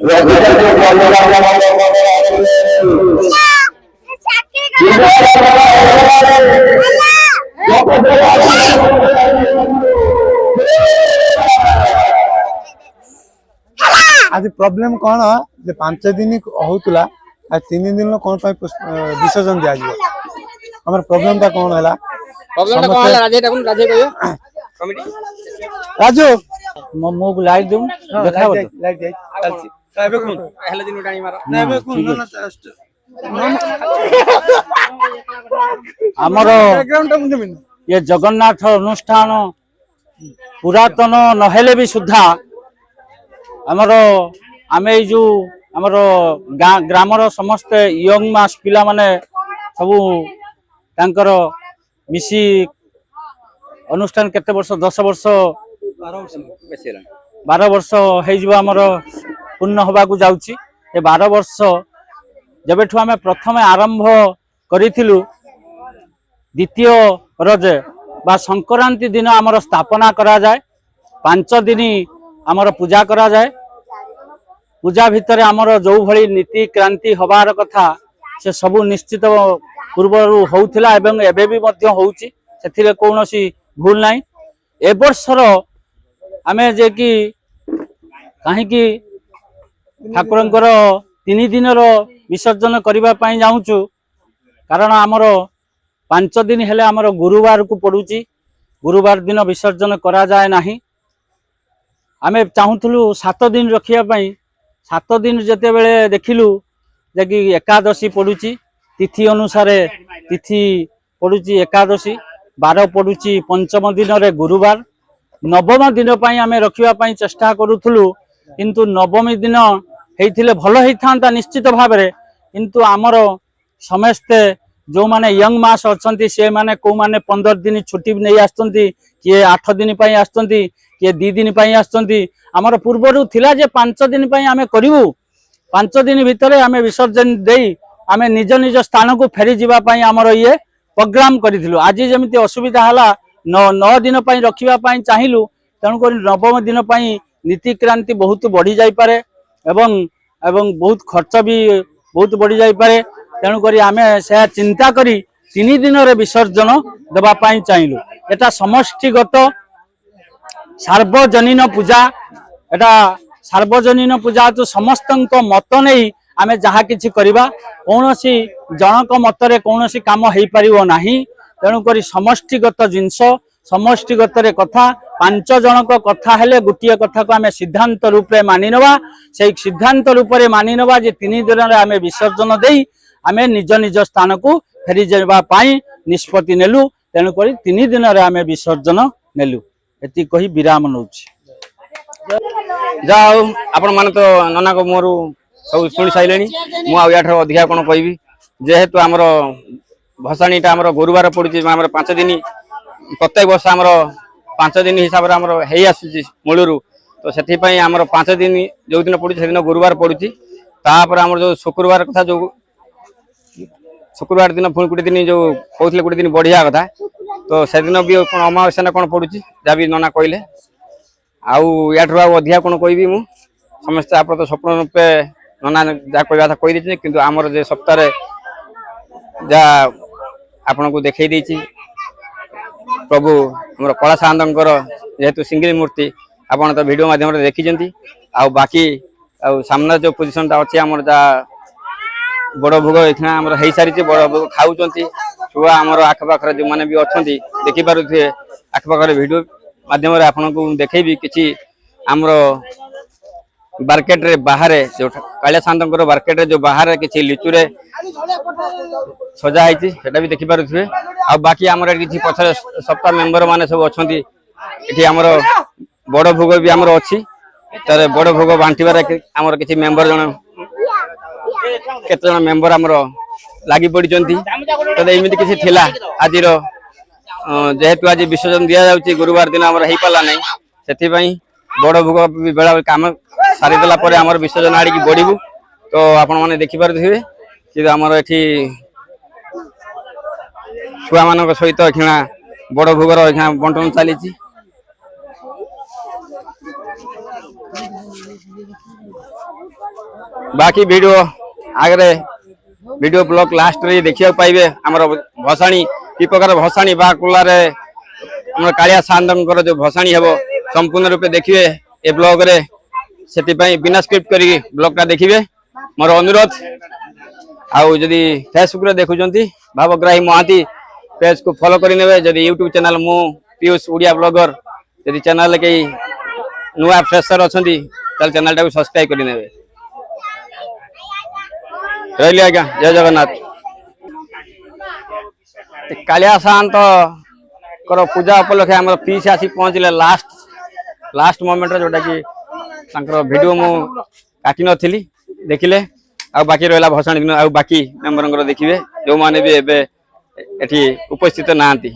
आज प्रॉब्लम कौन जे 5 दिन होतुला आ 3 दिन कौन विसर्जन दिया हमर प्रॉब्लम ता कौन हैला प्रॉब्लम कौन है राजे टाकुन राजे कहियो कमिटी राजू मो लाइट दूं देखा लाइट जाई चलची एबे कोन पहले दिन उठानी मारो ना एबे कोन ना हमर बैकग्राउंड ता मुझे मिन ये जगन्नाथ अनुष्ठान पुरातन नहेले भी सुधा हमर आमे जो हमर ग्रामर समस्त यंग मास पिला माने सबू तांकर मिसी अनुष्ठान केते वर्ष 10 वर्ष 12 वर्ष हे जिवो हमर पूर्ण होबा को जाउची ए 12 वर्ष जबेठु आमे प्रथमे आरंभ करिथिलु द्वितीय रज बा संक्रांति दिन आमर स्थापना करा जाए 5 दिन आमर पूजा करा जाए पूजा भितर आमर जो भली नीति क्रांति हबार कथा से सबु निश्चित पूर्वरु होउथिला एवं एबे भी मध्य होउची सेथिले कोनोसी भूल नाही ए वर्षर आमे जे कि काहे कि ठाकुरंकर 3 दिन रो विसर्जन करिबा पई जाउचु कारण आमर 5 दिन हेले आमर गुरुवार को पड़ुची गुरुवार दिन विसर्जन करा जाए नाही आमे चाहुथलु 7 दिन रखिया पई 7 दिन जते बेले देखिलु जे कि एकादशी पड़ुची तिथि अनुसार तिथि पड़ुची एकादशी 12 पड़ुची पंचम दिन रे गुरुवार नवम दिन पई आमे रखिया पई चेष्टा करूथलु किंतु नवमी दिन हेइथिले भलो हेइथांता निश्चित भाबरे किंतु आमर समस्ते जो माने यंग मास अछंती से माने को माने 15 दिन छुट्टी नहीं आस्तंती किए 8 दिन पई आस्तंती किए 2 दिन पई आस्तंती हमर पूर्वरु थिला जे 5 दिन पई आमे करिवु 5 दिन भितरे आमे विसर्जन देई आमे निज निज स्थान को फेरी जिबा पई हमर ये प्रोग्राम करिथिलु आज जेमिति असुविधा हला 9 दिन पई रखिबा पई चाहिलु तणु करी नवम दिन पई नीति क्रांति बहुत बढ़ी जाई पारे एवं बहुत खर्च भी बहुत बढ़ी जाई पारे तेणु करी आमे से चिंता करी 3 दिन रे विसर्जन देबा पई चाहिलु एटा समष्टिगत सार्वजनीन पूजा एटा सार्वजनीन पूजा तो समस्तंक मत नहीं आमे जहा किछि करिबा कोनोसी जनक मतरे कोनोसी काम हेई परिवो नाही तेणु करी समष्टिगत जिंस समष्टिगत रे कथा 5 जनक कथा हेले गुटिया कथा को आमे सिद्धांत रूप रे मानि नबा से सिद्धांत रूप रे मानि नबा जे 3 दिन रे आमे विसर्जन देई आमे निज निज स्थान को फेरी जेबा पाई निष्पत्ति नेलु तेणु करी 3 दिन रे आमे विसर्जन नेलु एति कही विराम नउछि जाओ आपण माने तो नना को मोरु सब सुनि साइलेनी मु आ याठो अधिका कोन कहबी जेहेतु हमर भसाणीटा हमर गुरुवार पड़ुछि हमर 5 दिन प्रत्येक वर्ष हमर 5 दिन हिसाब रे हमर हेई आसुछि मूलरू तो सेथि पई हमर 5 दिन जो दिन पड़ुछि से दिन गुरुवार पड़ुछि तापर हमर जो शुक्रवार कथा जो शुक्रवार दिन पुणी 20 दिन जो कहते 20 दिन बढ़िया कथा तो से दिन भी अमावास्या ना कौन पड़ुछि जहाँ भी नना कहले आउ याठू अधिका कौन कहबी मु समस्त आप तो स्वप्न रूपे नना जहाँ कहवा कही देछि किंतु आमर जे सप्ताह जहाँ आपन को देखई देछि प्रभु हमर कला सानंदकर जेहेतु सिंगल मूर्ति आपन तो वीडियो माध्यम रे देखिजंती आ बाकी आ सामना जो पोजीशन ता अछि हमर जा बड़ भोग एखना हमर हेई सारी बड़ भोग खाउचंती छुआ हमर आखपाखर जो माने भी अछंती देखि पारुथे आखपाखर वीडियो माध्यम रे आपन को देखैबी किछि हमर मार्केट रे बाहर जो कालिया सानंदकर मार्केट रे जो बाहर किछि लिचु रे सजा हैछि सेटा भी देखि पारुथे आ बाकी हमर किछि पछर सप्ताह मेंबर माने सब अछंती एठी हमर बड़ भोग भी हमर अछि तारे बड़ भोग बांटीबार हमर किछि मेंबर जण केते जण मेंबर हमर लागि पड़ी तो एमती किसी थिला आज जेहेतु आज विसर्जन दिया जाउची गुरुवार दिन हमर हेई पाला नै सेति पई बड़ भोग बेला काम सारी देला परे हमर विसर्जन आड़ी की बढ़िबू तो आपण माने देखि पारथिबे कि हमर एठी छुआ मानक सहित एखिना बड़ भोगर एखिना बंटन चलीची बाकी वीडियो आगे वीडियो ब्लॉग लास्ट रे देखिए पाइबे हमर भसाणी की प्रकार भसाणी बा कुलारे हमर कालिया सांदंकर जो भसाणी हेबो संपूर्ण रूपे देखिए ए ब्लॉग रे सेति पई बिना स्क्रिप्ट करी ब्लॉग टा देखिबे मोर अनुरोध। आउ जदि फेसबुक रे देखुचंती भावग्राही महाती पेज को फॉलो करि नेबे। जदि यूट्यूब चैनल मु पीयूष उड़िया ब्लॉगर जदि चैनल के नुआ फ्रेशर अछंती ताल चैनल टा को सब्सक्राइब करि नेबे। रही आज्ञा जय जगन्नाथ। कालिया शांत कर पूजा उपलक्षे आम पीस आसी पहुँचले लास्ट मोमेंट जोटा कि वीडियो मु काटी नथिली देखिले आ बाकी रहा भसाणी दिन आ बाकी मेम्बर देखिए जो माने भी एबे एठी उपस्थित नांती।